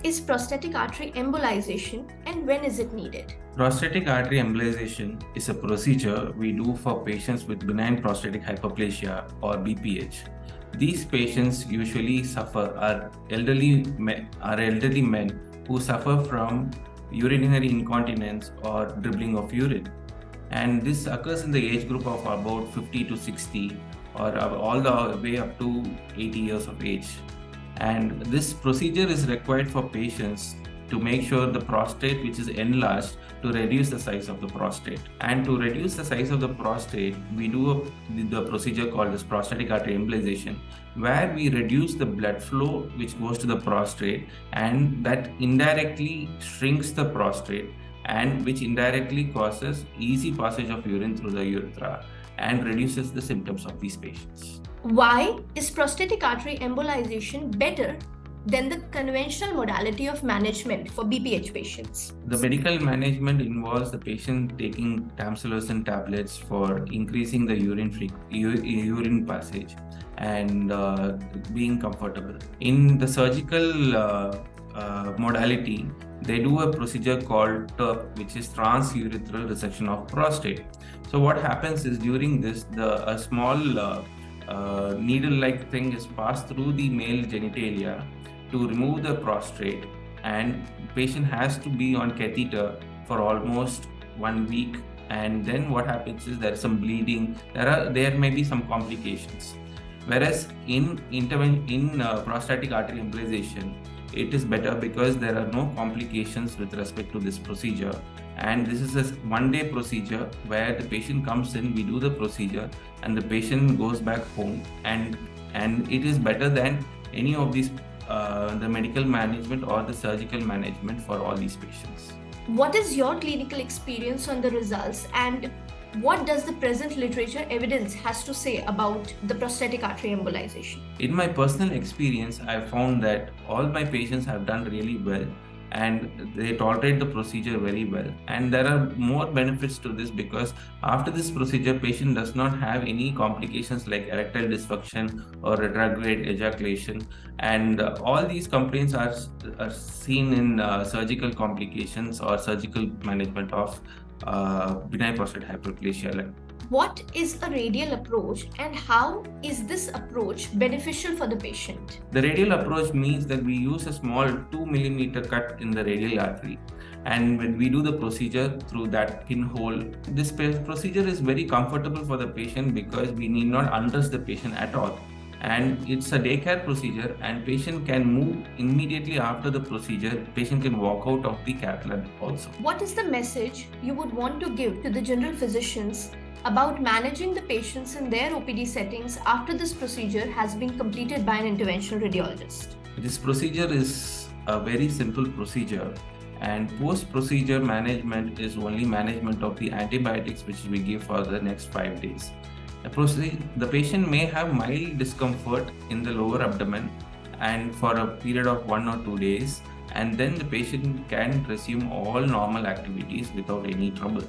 is prosthetic artery embolization and when is it needed? Prostatic artery embolization is a procedure we do for patients with benign prostatic hyperplasia or BPH. These patients usually are elderly men who suffer from urinary incontinence or dribbling of urine. And this occurs in the age group of about 50 to 60 or all the way up to 80 years of age. And this procedure is required for patients to make sure the prostate, which is enlarged, to reduce the size of the prostate. And to reduce the size of the prostate, we do the procedure called as prostatic artery embolization, where we reduce the blood flow which goes to the prostate, and that indirectly shrinks the prostate, and which indirectly causes easy passage of urine through the urethra and reduces the symptoms of these patients. Why is prosthetic artery embolization better than the conventional modality of management for BPH patients? The medical management involves the patient taking tamsulosin tablets for increasing the urine passage and being comfortable. In the surgical modality, they do a procedure called TURP, which is transurethral resection of prostate. So what happens is during this, a small needle-like thing is passed through the male genitalia to remove the prostate, and the patient has to be on catheter for almost 1 week. And then what happens is there is some bleeding. There may be some complications. Whereas in prostatic artery embolization, it is better because there are no complications with respect to this procedure. And this is a one-day procedure where the patient comes in, we do the procedure, and the patient goes back home. And it is better than any of these the medical management or the surgical management for all these patients. What is your clinical experience on the results, and what does the present literature evidence has to say about the prostatic artery embolization? In my personal experience, I found that all my patients have done really well and they tolerate the procedure very well. And there are more benefits to this because after this procedure, patient does not have any complications like erectile dysfunction or retrograde ejaculation. And all these complaints are seen in surgical complications or surgical management of benign prostatic hyperplasia. What is a radial approach and how is this approach beneficial for the patient? The radial approach means that we use a small 2mm cut in the radial artery, and when we do the procedure through that pinhole, this procedure is very comfortable for the patient because we need not undress the patient at all. And it's a daycare procedure, and patient can move immediately after the procedure. Patient can walk out of the cath lab also. What is the message you would want to give to the general physicians about managing the patients in their OPD settings after this procedure has been completed by an interventional radiologist? This procedure is a very simple procedure, and post-procedure management is only management of the antibiotics which we give for the next 5 days. The patient may have mild discomfort in the lower abdomen and for a period of 1 or 2 days, and then the patient can resume all normal activities without any trouble.